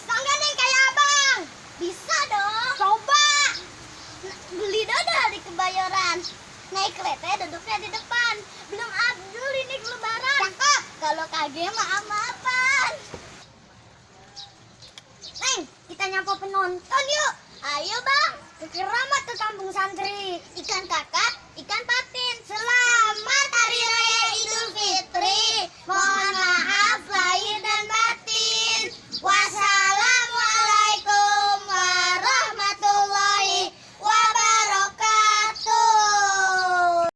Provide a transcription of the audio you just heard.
Bisa nggak nih kayak abang? Bisa dong. Coba. Beli dodol di Kebayoran. Naik kereta duduknya di depan. Belum Abdul ini lebaran. Cakep. Kalau kagak mah amapan. Neng, kita nyapa penonton yuk. Ayo bang, ke Keramat ke kampung santri. Ikan kakap, ikan patin. Selamat Hari Raya Idul Fitri. Mohon